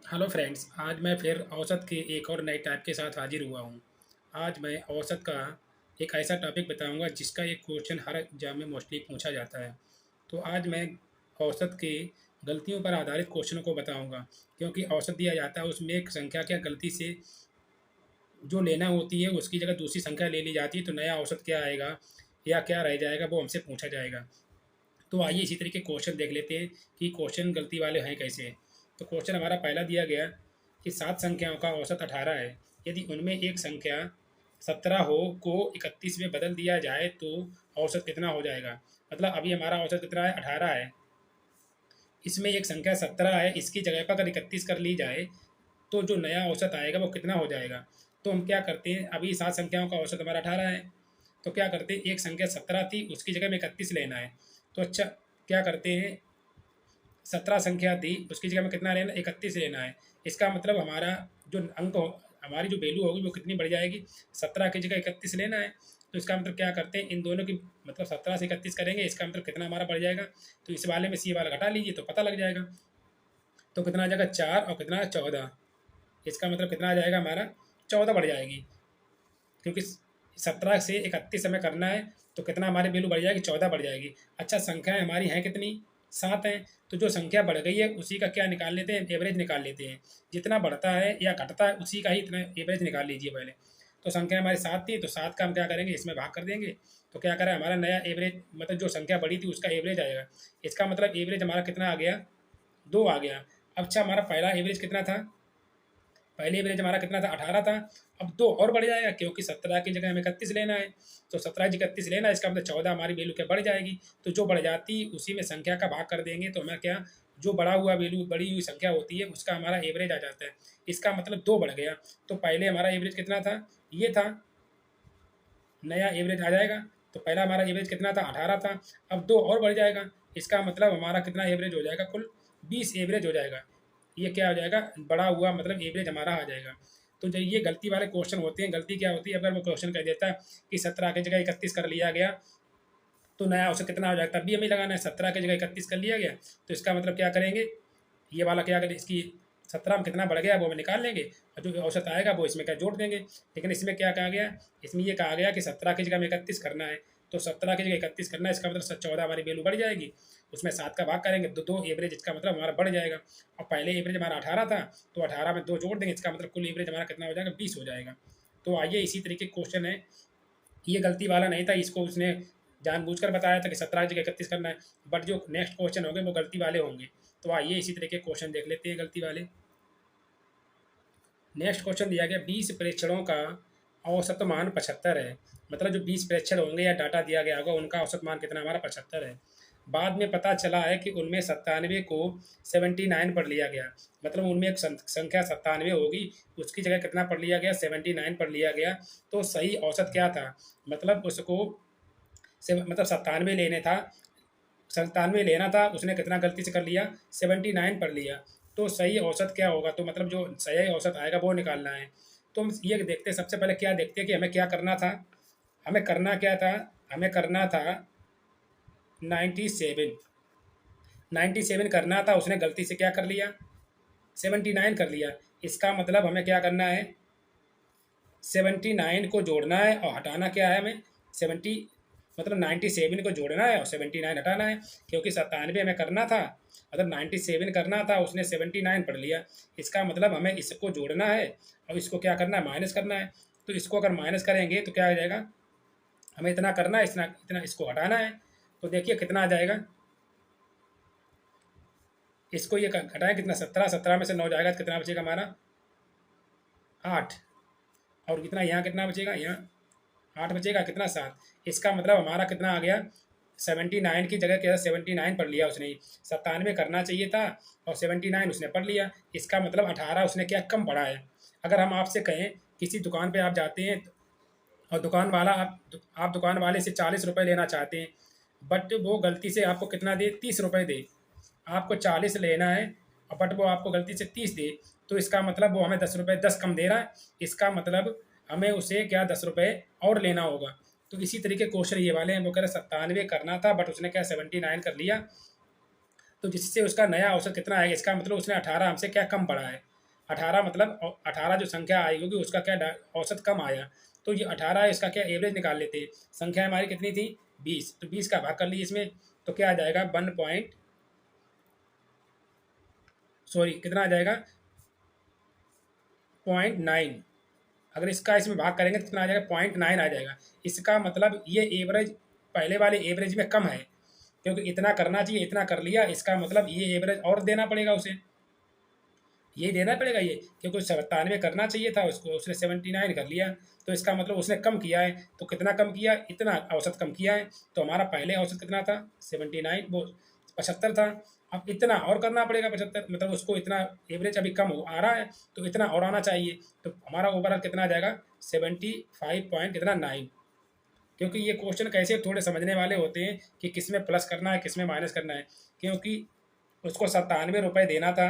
Hello friends, आज मैं फिर औसत के एक और नए टाइप के साथ हाजिर हुआ हूँ। आज मैं औसत का एक ऐसा टॉपिक बताऊँगा जिसका एक क्वेश्चन हर एग्जाम में मोस्टली पूछा जाता है। तो आज मैं औसत के गलतियों पर आधारित क्वेश्चनों को बताऊँगा, क्योंकि औसत दिया जाता है उसमें एक संख्या क्या गलती से जो लेना होती है उसकी जगह दूसरी संख्या ले ली जाती है, तो नया औसत क्या आएगा या क्या रह जाएगा वो हमसे पूछा जाएगा। तो आइए इसी तरीके क्वेश्चन देख लेते हैं कि क्वेश्चन गलती वाले हैं कैसे। तो क्वेश्चन हमारा पहला दिया गया कि 7 संख्याओं का औसत 18 है। यदि उनमें एक संख्या 17 हो को 31 में बदल दिया जाए तो औसत कितना हो जाएगा। मतलब अभी हमारा औसत कितना है, 18 है। इसमें एक संख्या 17 है, इसकी जगह पर अगर 31 कर ली जाए तो जो नया औसत आएगा वो कितना हो जाएगा। तो हम क्या करते हैं, अभी 7 संख्याओं का औसत हमारा 18 है, तो क्या करते हैं, एक संख्या 17 थी उसकी जगह में 31 लेना है। तो अच्छा, क्या करते हैं, 17 संख्या थी उसकी जगह में कितना लेना, 31 लेना है। इसका मतलब हमारा जो अंक हमारी जो वैल्यू होगी वो कितनी बढ़ जाएगी, 17 की जगह 31 लेना है। तो इसका मतलब क्या करते हैं, इन दोनों की मतलब 17 से 31 करेंगे, इसका मतलब कितना हमारा बढ़ जाएगा। तो इस वाले में सी वाला घटा लीजिए तो पता लग जाएगा। तो कितना आ जाएगा, 4 और कितना 14। इसका मतलब कितना आ जाएगा हमारा, 14 बढ़ जाएगी, क्योंकि 17 से 31 हमें करना है। तो कितना हमारी वैल्यू बढ़ जाएगी, 14 बढ़ जाएगी। अच्छा, संख्याएं हमारी हैं कितनी, 7 हैं। तो जो संख्या बढ़ गई है उसी का क्या निकाल लेते हैं, एवरेज निकाल लेते हैं। जितना बढ़ता है या घटता है उसी का ही इतना एवरेज निकाल लीजिए पहले। तो संख्या हमारी 7 थी, तो 7 का हम क्या करेंगे, इसमें भाग कर देंगे। तो क्या करें, हमारा नया एवरेज मतलब जो संख्या बढ़ी थी उसका एवरेज आएगा। इसका मतलब एवरेज हमारा कितना आ गया, 2 आ गया। अच्छा, हमारा पहला एवरेज कितना था, पहले एवरेज हमारा कितना था, 18 था। अब 2 और बढ़ जाएगा, क्योंकि 17 की जगह हमें 31 लेना है। तो 17 की 31 लेना है, इसका मतलब 14 हमारी वैल्यू क्या बढ़ जाएगी। तो जो बढ़ जाती उसी में संख्या का भाग कर देंगे, तो हमें क्या, जो बड़ा हुआ वैल्यू बड़ी हुई संख्या होती है उसका हमारा एवरेज आ जाता है। इसका मतलब 2 बढ़ गया। तो पहले हमारा एवरेज कितना था, ये था, नया एवरेज आ जाएगा। तो पहला हमारा एवरेज कितना था, 18 था। अब 2 और बढ़ जाएगा, इसका मतलब हमारा कितना एवरेज हो जाएगा, कुल 20 एवरेज हो जाएगा। ये क्या हो जाएगा, बड़ा हुआ मतलब एवरेज हमारा आ जाएगा। तो जब ये गलती वाले क्वेश्चन होते हैं, गलती क्या होती है, अगर वो क्वेश्चन कह देता है कि 17 की जगह 31 कर लिया गया तो नया औसत कितना हो जाएगा, तब भी हमें लगाना है। 17 की जगह 31 कर लिया गया, तो इसका मतलब क्या करेंगे, ये वाला क्या करें, इसकी 17 में कितना बढ़ गया वो हमें निकाल लेंगे, और जो औसत आएगा वो इसमें क्या जोड़ देंगे। लेकिन इसमें क्या कहा गया, इसमें ये कहा गया कि 17 की जगह में 31 करना है। तो 17 की जगह 31 करना है, इसका मतलब 14 हमारी वैल्यू बढ़ जाएगी। उसमें 7 का भाग करेंगे तो 2 एवरेज, इसका मतलब हमारा बढ़ जाएगा। और पहले एवरेज हमारा 18 था, तो 18 में 2 जोड़ देंगे, इसका मतलब कुल एवरेज हमारा कितना हो जाएगा, 20 हो जाएगा। तो आइए इसी तरीके क्वेश्चन है, ये गलती वाला नहीं था, इसको उसने जानबूझकर बताया था कि 17 की जगह 31 करना है। बट जो नेक्स्ट क्वेश्चन होंगे वो गलती वाले होंगे। तो आइए इसी तरीके क्वेश्चन देख लेते हैं गलती वाले। नेक्स्ट क्वेश्चन दिया गया, 20 प्रेक्षणों का औसत मान 75 है। मतलब जो 20 प्रेक्षण होंगे या डाटा दिया गया होगा उनका औसत मान कितना, हमारा 75 है। बाद में पता चला है कि उनमें 97 को 79 पर लिया गया। मतलब उनमें एक संख्या 97 होगी, उसकी जगह कितना पढ़ लिया गया, 79 पर लिया गया। तो सही औसत क्या था, मतलब उसको से मतलब 97 लेने था, 97 लेना था, उसने कितना गलती से कर लिया, 79 पर लिया। तो सही औसत क्या होगा, तो मतलब जो सही औसत आएगा वो निकालना है। तो हम ये देखते हैं, सबसे पहले क्या देखते हैं कि हमें क्या करना था, हमें करना क्या था, हमें करना था 97, 97 करना था, उसने गलती से क्या कर लिया, 79 कर लिया। इसका मतलब हमें क्या करना है, 79 को जोड़ना है और हटाना क्या है हमें, 70 मतलब 97 को जोड़ना है और 79 हटाना है। क्योंकि 97 हमें करना था, मतलब 97 करना था, उसने 79 पढ़ लिया। इसका मतलब हमें इसको जोड़ना है और इसको क्या करना है, माइनस करना है। तो इसको अगर माइनस करेंगे तो क्या आ जाएगा, हमें इतना करना है, इतना इतना इसको हटाना है। तो देखिए कितना आ जाएगा, इसको ये घटाएं कितना, 17, 17 में से 9 जाएगा तो कितना बचेगा हमारा, 8। और कितना यहाँ कितना बचेगा, यहाँ 8 बचेगा, कितना 7। इसका मतलब हमारा कितना आ गया, 79 की जगह क्या, 79 पढ़ लिया उसने, 97 करना चाहिए था और 79 उसने पढ़ लिया। इसका मतलब 18 उसने क्या कम पढ़ा है। अगर हम आपसे कहें, किसी दुकान पे आप जाते हैं और दुकान वाला आप दुकान वाले से 40 रुपये लेना चाहते हैं, बट वो गलती से आपको कितना दे, 30 रुपये दे। आपको 40 लेना है और बट वो आपको गलती से 30 दे, तो इसका मतलब वो हमें 10 रुपये 10 कम दे रहा है। इसका मतलब हमें उसे क्या, 10 रुपये और लेना होगा। तो इसी तरीके क्वेश्चन ये वाले हैं, वो कह रहे 97 करना था बट उसने क्या 79 कर लिया। तो जिससे उसका नया औसत कितना आएगा, इसका मतलब उसने 18 हमसे क्या कम पढ़ा है। 18 मतलब 18 जो संख्या आई होगी उसका क्या औसत कम आया, तो ये 18 है, इसका क्या एवरेज निकाल लेते हैं। संख्या हमारी कितनी थी 20, तो 20 का भाग कर लीजिए इसमें, तो क्या आ जाएगा 1 पॉइंट, सॉरी कितना आ जाएगा 0.9। अगर इसका इसमें भाग करेंगे तो कितना आ जाएगा 0.9 आ जाएगा। इसका मतलब ये एवरेज पहले वाले एवरेज में कम है, क्योंकि इतना करना चाहिए इतना कर लिया, इसका मतलब ये एवरेज और देना पड़ेगा उसे, ये देना पड़ेगा ये, क्योंकि 97 करना चाहिए था उसको, उसने 79 कर लिया, तो इसका मतलब उसने कम किया है। तो कितना कम किया, इतना औसत कम किया है। तो हमारा पहले औसत कितना था 79, वो 75 था। अब इतना और करना पड़ेगा 75, मतलब उसको इतना एवरेज अभी कम हो आ रहा है, तो इतना और आना चाहिए। तो हमारा ओवरऑल कितना आ जाएगा 75 पॉइंट कितना 9। क्योंकि ये क्वेश्चन कैसे थोड़े समझने वाले होते हैं कि किस में प्लस करना है किस में माइनस करना है, क्योंकि उसको 97 रुपये देना था।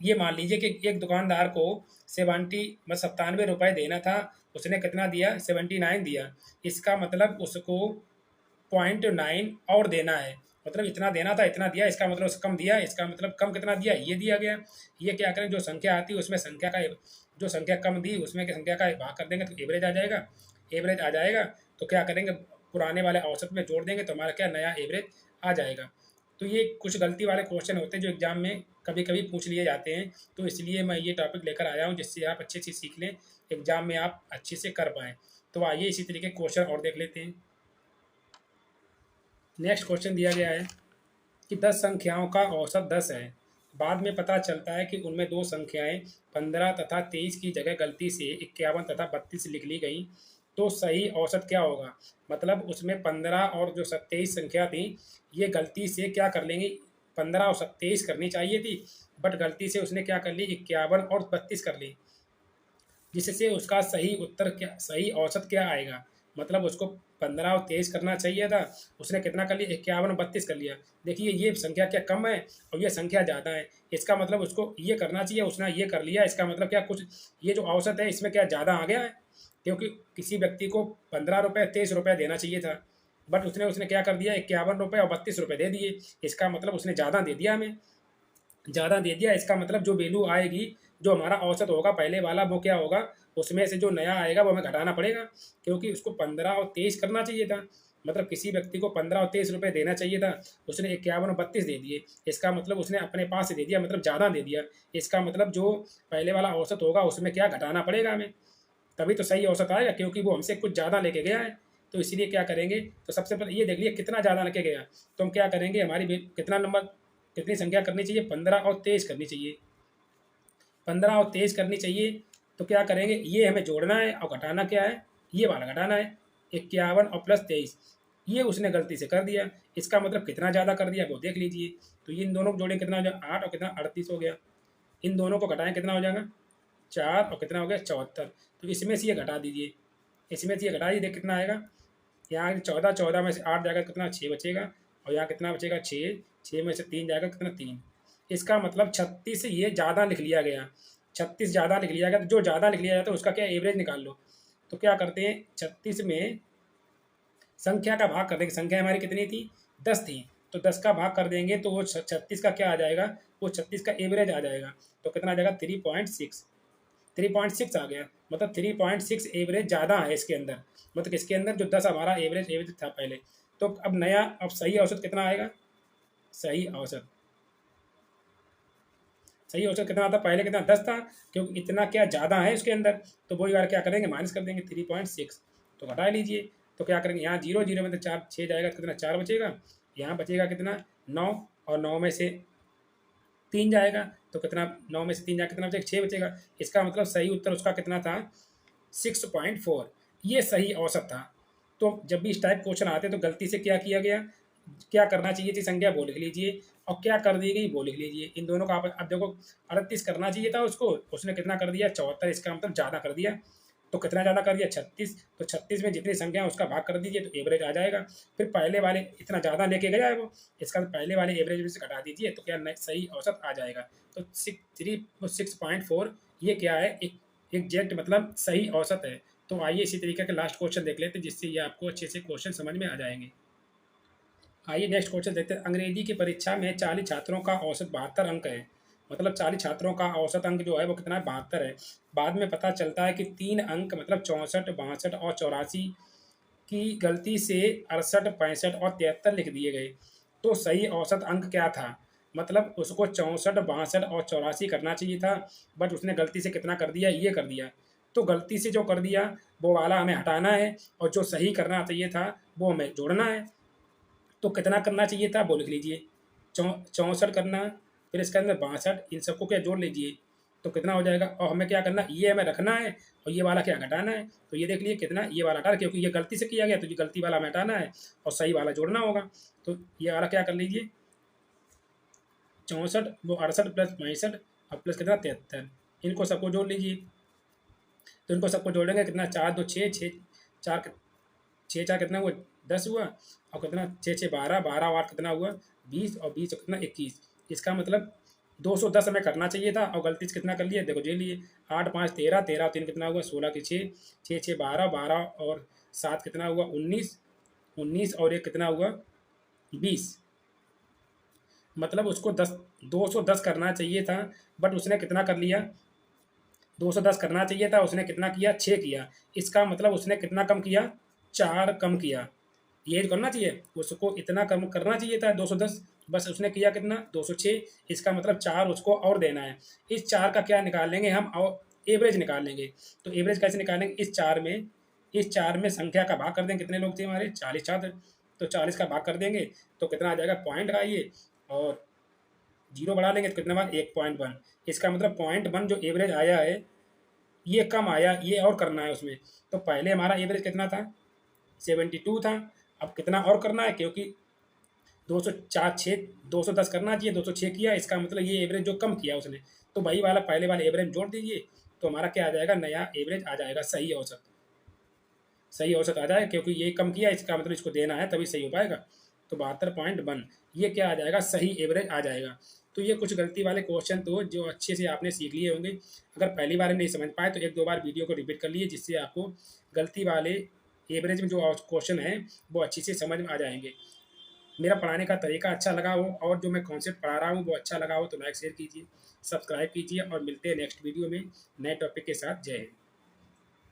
ये मान लीजिए कि एक दुकानदार को 97 रुपये देना था, उसने कितना दिया 79 दिया, इसका मतलब उसको 0.9 और देना है, मतलब इतना देना था इतना दिया, इसका मतलब उससे कम दिया, इसका मतलब कम कितना दिया ये दिया गया। ये क्या करें, जो संख्या आती है उसमें संख्या का, जो संख्या कम दी उसमें की संख्या का भाग कर देंगे तो एवरेज आ जाएगा। एवरेज आ जाएगा तो क्या करेंगे, पुराने वाले औसत में जोड़ देंगे तो हमारा क्या नया एवरेज आ जाएगा। तो ये कुछ गलती वाले क्वेश्चन होते हैं जो एग्जाम में कभी कभी पूछ लिए जाते हैं, तो इसलिए मैं ये टॉपिक लेकर आया हूँ जिससे आप अच्छे से सीख लें, एग्जाम में आप अच्छे से कर पाएँ। तो आइए इसी तरीके क्वेश्चन और देख लेते हैं। नेक्स्ट क्वेश्चन दिया गया है कि 10 संख्याओं का औसत 10 है। बाद में पता चलता है कि उनमें दो संख्याएं 15 तथा 23 की जगह गलती से 51 तथा 32 लिख ली गई, तो सही औसत क्या होगा। मतलब उसमें 15 और जो 27 संख्या थी, ये गलती से क्या कर लेंगे, 15 और 27 करनी चाहिए थी, बट गलती से उसने क्या कर ली 51 और 32 कर ली, जिससे उसका सही उत्तर क्या, सही औसत क्या आएगा। मतलब उसको 15 और 23 करना चाहिए था, उसने कितना कर लिया 51 और 32 कर लिया। देखिए ये संख्या क्या कम है और ये संख्या ज़्यादा है, इसका मतलब उसको ये करना चाहिए, उसने ये कर लिया, इसका मतलब क्या कुछ ये जो औसत है इसमें क्या ज़्यादा आ गया है, क्योंकि किसी व्यक्ति को 15 रुपये 23 रुपये देना चाहिए था, बट उसने उसने क्या कर दिया 51 रुपये और 32 रुपये दे दिए, इसका मतलब उसने ज़्यादा दे दिया हमें, ज़्यादा दे दिया। इसका मतलब जो वैल्यू आएगी, जो हमारा औसत होगा पहले वाला, वो क्या होगा, उसमें से जो नया आएगा वो हमें घटाना पड़ेगा, क्योंकि उसको 15 और 23 करना चाहिए था। मतलब किसी व्यक्ति को 15 और 23 रुपये देना चाहिए था, उसने 51 और 32 दे दिए, इसका मतलब उसने अपने पास से दे दिया, मतलब ज़्यादा दे दिया। इसका मतलब जो पहले वाला औसत होगा उसमें क्या घटाना पड़ेगा हमें, तभी तो सही औसत आएगा, क्योंकि वो हमसे कुछ ज़्यादा लेके गया है। तो इसीलिए क्या करेंगे, तो सबसे पहले ये देख लिया कितना ज़्यादा लेके गया, तो हम क्या करेंगे, हमारी कितना नंबर, कितनी संख्या करनी चाहिए 15 और 23 करनी चाहिए, 15 और 23 करनी चाहिए। तो क्या करेंगे, ये हमें जोड़ना है और घटाना क्या है, ये वाला घटाना है, 51 और प्लस 23, ये उसने गलती से कर दिया, इसका मतलब कितना ज़्यादा कर दिया वो देख लीजिए। तो ये इन दोनों को जोड़ें कितना हो जाएगा 8 और कितना 38 हो गया, इन दोनों को घटाएं कितना हो जाएगा 4 और कितना हो गया 74। तो इसमें से ये घटा दीजिए, इसमें से ये घटा दीजिए कितना आएगा, यहाँ 14, 14 में से 8 जाएगा कितना 6 बचेगा, और यहाँ कितना बचेगा 6, 6 में से 3 जाएगा कितना 3। इसका मतलब 36 ये ज़्यादा लिख लिया गया, 36 ज़्यादा लिख लिया गया, तो जो ज़्यादा लिख लिया जाता है उसका क्या एवरेज निकाल लो। तो क्या करते हैं 36 में संख्या का भाग कर देंगे, संख्या हमारी कितनी थी 10 थी, तो 10 का भाग कर देंगे तो वो 36 का क्या आ जाएगा, वो 36 का एवरेज आ जाएगा। तो कितना आ जाएगा 3.6, 3.6 आ गया, मतलब 3.6 एवरेज ज़्यादा है इसके अंदर, मतलब इसके अंदर जो 10 हमारा एवरेज था पहले। तो अब नया, अब सही औसत कितना आएगा, सही औसत, सही औसत कितना आता, पहले कितना 10 था, क्योंकि इतना क्या ज़्यादा है इसके अंदर, तो वही बार क्या करेंगे माइनस कर देंगे 3.6, तो घटा लीजिए। तो क्या करेंगे यहाँ जीरो जीरो में तो 4 6 जाएगा तो कितना 4 बचेगा, यहाँ बचेगा कितना 9, और 9 में से 3 जाएगा तो कितना, 9 में से 3 जाएगा कितना बचेगा 6 बचेगा। इसका मतलब सही उत्तर उसका कितना था 6.4, ये सही औसत था। तो जब भी इस टाइप क्वेश्चन आते हैं तो गलती से क्या किया गया, क्या करना चाहिए थी, संख्या वो लिख लीजिए, और क्या कर दी गई वो लिख लीजिए, इन दोनों का आप अब देखो 38 करना चाहिए था उसको, उसने कितना कर दिया 74, इसका मतलब ज़्यादा कर दिया। तो कितना ज़्यादा कर दिया 36, तो 36 में जितनी संख्या है उसका भाग कर दीजिए तो एवरेज आ जाएगा। फिर पहले वाले इतना ज़्यादा लेके गया है वो, इसका पहले वाले एवरेज में से घटा दीजिए तो क्या सही औसत आ जाएगा। तो 6.4 ये क्या है, एक एग्जैक्ट मतलब सही औसत है। तो आइए इसी तरीके का लास्ट क्वेश्चन देख लेते हैं जिससे ये आपको अच्छे से क्वेश्चन समझ में आ जाएंगे। आइए नेक्स्ट क्वेश्चन देखते हैं। अंग्रेजी की परीक्षा में 40 छात्रों का औसत 72 अंक है, मतलब 40 छात्रों का औसत अंक जो है वो कितना है, 72 है। बाद में पता चलता है कि 3 अंक मतलब 64, 62 और 84 की गलती से 68, 65 और 73 लिख दिए गए। तो सही औसत अंक क्या था? मतलब उसको 64, 62 और 84 करना चाहिए था, बट उसने गलती से कितना कर दिया, ये कर दिया। तो गलती से जो कर दिया वो वाला हमें हटाना है, और जो सही करना चाहिए था वो हमें जोड़ना है। तो कितना करना चाहिए था वो लिख लीजिए, 64 करना, फिर इसके अंदर 62, इन सबको क्या जोड़ लीजिए, तो कितना हो जाएगा। और हमें क्या करना, ये हमें रखना है और ये वाला क्या घटाना है। तो ये देख लिए कितना, ये वाला हटा, क्योंकि ये गलती से किया गया तो ये गलती वाला हमें हटाना है और सही वाला जोड़ना होगा। तो ये वाला क्या कर लीजिए, 64 वो 68 प्लस 65 और प्लस कितना 73, इनको सबको जोड़ लीजिए। तो इनको सबको जोड़ेंगे कितना, 4 2 6 6, 4 छः चार कितना हुआ, 10 हुआ, और कितना 6 6 12, 12 और 8 कितना हुआ, 20, और 20 कितना 21। इसका मतलब 210 हमें करना चाहिए था और गलती से कितना कर लिया, देखो जे लिए 8 5 13, 13 3 कितना हुआ 16 के 6, 6 6 12, 12 और 7 कितना हुआ 19, 19 और एक कितना हुआ 20। मतलब उसको 210 करना चाहिए था, बट उसने कितना कर लिया, 210 करना चाहिए था, उसने कितना किया, 6 किया। इसका मतलब उसने कितना कम किया, 4 कम किया। ये करना चाहिए, उसको इतना कम करना चाहिए था 210, बस उसने किया कितना 206। इसका मतलब 4 उसको और देना है। इस 4 का क्या निकाल लेंगे हम, और एवरेज निकाल लेंगे। तो एवरेज कैसे निकालेंगे, इस 4 में संख्या का भाग कर देंगे, कितने लोग थे हमारे 40 छात्र, तो 40 का भाग कर देंगे तो कितना आ जाएगा, पॉइंट का ये, और जीरो बढ़ा लेंगे तो कितना बार 1.1। इसका मतलब 0.1 जो एवरेज आया है ये कम आया, ये और करना है उसमें। तो पहले हमारा एवरेज कितना था, 72 था। अब कितना और करना है, क्योंकि 204 6 210 करना चाहिए, 206 किया, इसका मतलब ये एवरेज जो कम किया उसने, तो वही वाला पहले वाले एवरेज जोड़ दीजिए। तो हमारा क्या आ जाएगा, नया एवरेज आ जाएगा, सही औसत। सही औसत आ जाएगा, क्योंकि ये कम किया, इसका मतलब इसको देना है तभी सही हो पाएगा। तो 72.1 ये क्या आ जाएगा, सही एवरेज आ जाएगा। तो ये कुछ गलती वाले क्वेश्चन तो जो अच्छे से आपने सीख लिए होंगे। अगर पहली बार नहीं समझ पाए तो एक दो बार वीडियो को रिपीट कर लिए, जिससे आपको गलती वाले एवरेज में जो क्वेश्चन है वो अच्छी से समझ में आ जाएंगे। मेरा पढ़ाने का तरीका अच्छा लगा हो और जो मैं कॉन्सेप्ट पढ़ा रहा हूँ वो अच्छा लगा हो तो लाइक शेयर कीजिए, सब्सक्राइब कीजिए, और मिलते हैं नेक्स्ट वीडियो में नए टॉपिक के साथ। जय हिंद।